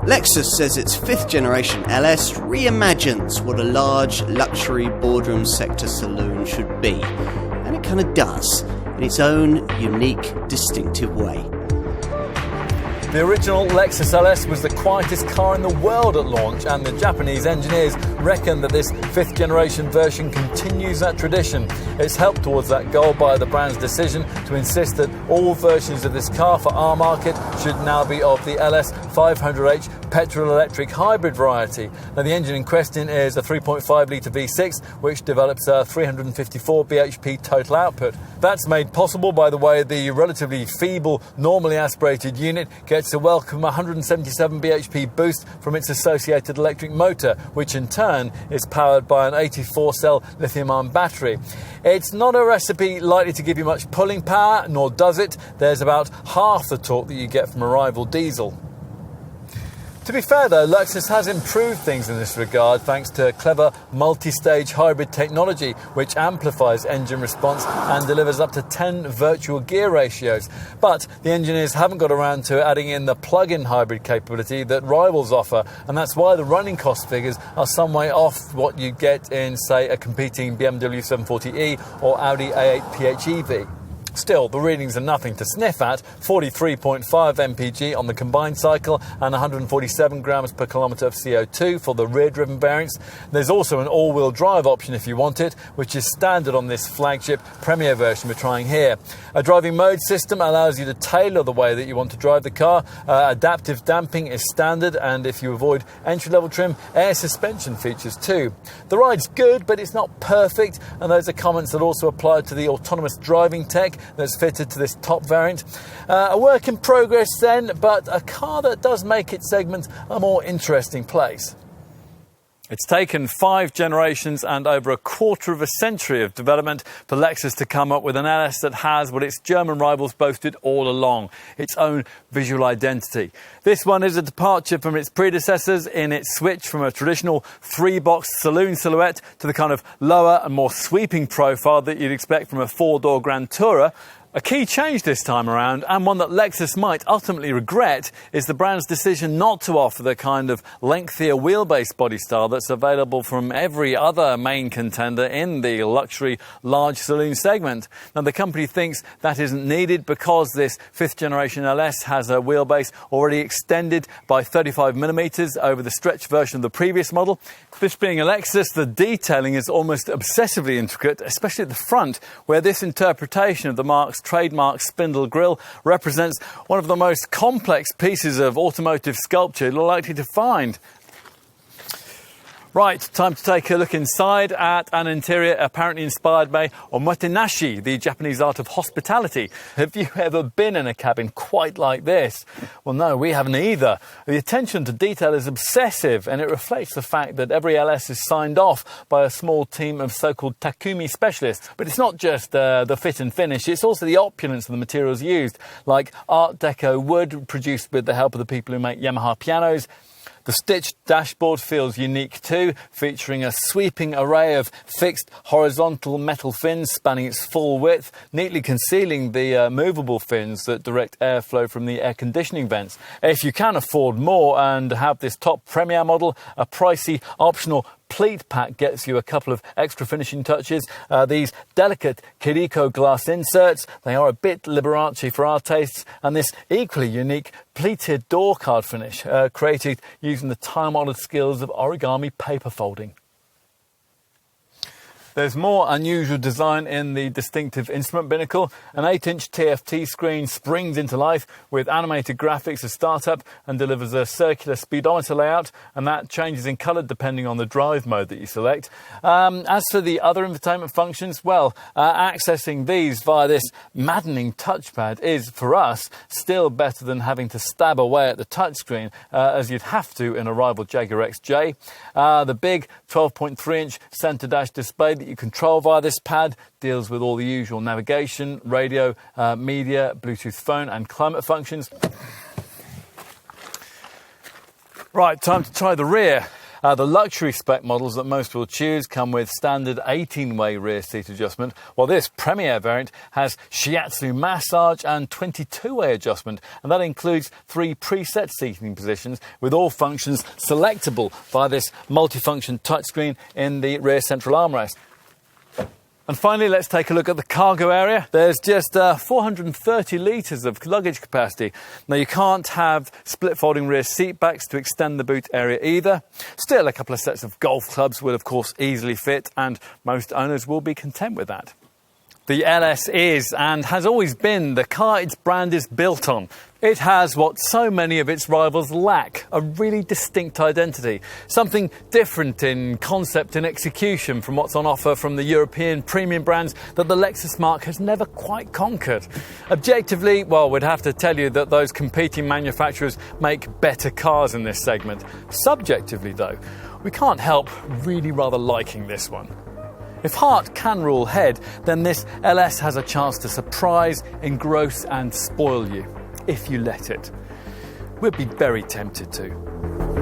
Lexus says its 5th generation LS reimagines what a large luxury boardroom sector saloon should be, and it kind of does, in its own unique, distinctive way. The original Lexus LS was the quietest car in the world at launch, and the Japanese engineers reckon that this 5th generation version continues that tradition. It's helped towards that goal by the brand's decision to insist that all versions of this car for our market should now be of the LS 500h petrol-electric hybrid variety. Now, the engine in question is a 3.5-litre V6, which develops a 354 bhp total output. That's made possible by the way the relatively feeble, normally aspirated unit gets a welcome 177 bhp boost from its associated electric motor, which in turn is powered by an 84-cell lithium-ion battery. It's not a recipe likely to give you much pulling power, nor does it. There's about half the torque that you get from a rival diesel. To be fair though, Lexus has improved things in this regard thanks to clever multi-stage hybrid technology which amplifies engine response and delivers up to 10 virtual gear ratios. But the engineers haven't got around to adding in the plug-in hybrid capability that rivals offer, and that's why the running cost figures are some way off what you get in, say, a competing BMW 740e or Audi A8 PHEV. Still, the readings are nothing to sniff at: 43.5 mpg on the combined cycle and 147 grams per kilometre of CO2 for the rear-driven variants. There's also an all-wheel drive option if you want it, which is standard on this flagship Premier version we're trying here. A driving mode system allows you to tailor the way that you want to drive the car. Adaptive damping is standard, and if you avoid entry-level trim, air suspension features too. The ride's good, but it's not perfect, and those are comments that also apply to the autonomous driving tech that's fitted to this top variant. A work in progress then, but a car that does make its segment a more interesting place. It's taken 5 generations and over a quarter of a century of development for Lexus to come up with an LS that has what its German rivals boasted all along: its own visual identity. This one is a departure from its predecessors in its switch from a traditional 3-box saloon silhouette to the kind of lower and more sweeping profile that you'd expect from a 4-door Grand Tourer. A key change this time around, and one that Lexus might ultimately regret, is the brand's decision not to offer the kind of lengthier wheelbase body style that's available from every other main contender in the luxury large saloon segment. Now, the company thinks that isn't needed because this 5th generation LS has a wheelbase already extended by 35mm over the stretch version of the previous model. This being a Lexus, the detailing is almost obsessively intricate, especially at the front, where this interpretation of the marque's trademark spindle grille represents one of the most complex pieces of automotive sculpture you're likely to find. Right, time to take a look inside at an interior apparently inspired by omotenashi, the Japanese art of hospitality. Have you ever been in a cabin quite like this? Well, no, we haven't either. The attention to detail is obsessive, and it reflects the fact that every LS is signed off by a small team of so-called Takumi specialists. But it's not just the fit and finish, it's also the opulence of the materials used, like Art Deco wood produced with the help of the people who make Yamaha pianos. The stitched dashboard feels unique too, featuring a sweeping array of fixed horizontal metal fins spanning its full width, neatly concealing the movable fins that direct airflow from the air conditioning vents. If you can afford more and have this top Premier model, a pricey optional pleat pack gets you a couple of extra finishing touches. These delicate Kiriko glass inserts, they are a bit Liberace for our tastes, and this equally unique pleated door card finish, created using the time-honoured skills of origami paper folding. There's more unusual design in the distinctive instrument binnacle. An 8-inch TFT screen springs into life with animated graphics to start up and delivers a circular speedometer layout, and that changes in colour depending on the drive mode that you select. As for the other infotainment functions, well, accessing these via this maddening touchpad is, for us, still better than having to stab away at the touchscreen, as you'd have to in a rival Jaguar XJ. The big 12.3-inch centre dash display that you control via this pad deals with all the usual navigation, radio, media, Bluetooth phone and climate functions. Right, time to try the rear. The luxury spec models that most will choose come with standard 18-way rear seat adjustment, while this Premier variant has shiatsu massage and 22-way adjustment, and that includes 3 preset seating positions with all functions selectable via this multifunction touchscreen in the rear central armrest. And finally, let's take a look at the cargo area. There's just 430 litres of luggage capacity. Now, you can't have split folding rear seat backs to extend the boot area either. Still, a couple of sets of golf clubs will, of course, easily fit, and most owners will be content with that. The LS is and has always been the car its brand is built on. It has what so many of its rivals lack, a really distinct identity. Something different in concept and execution from what's on offer from the European premium brands that the Lexus marque has never quite conquered. Objectively, well, we'd have to tell you that those competing manufacturers make better cars in this segment. Subjectively, though, we can't help really rather liking this one. If heart can rule head, then this LS has a chance to surprise, engross and spoil you, if you let it. We'd be very tempted to.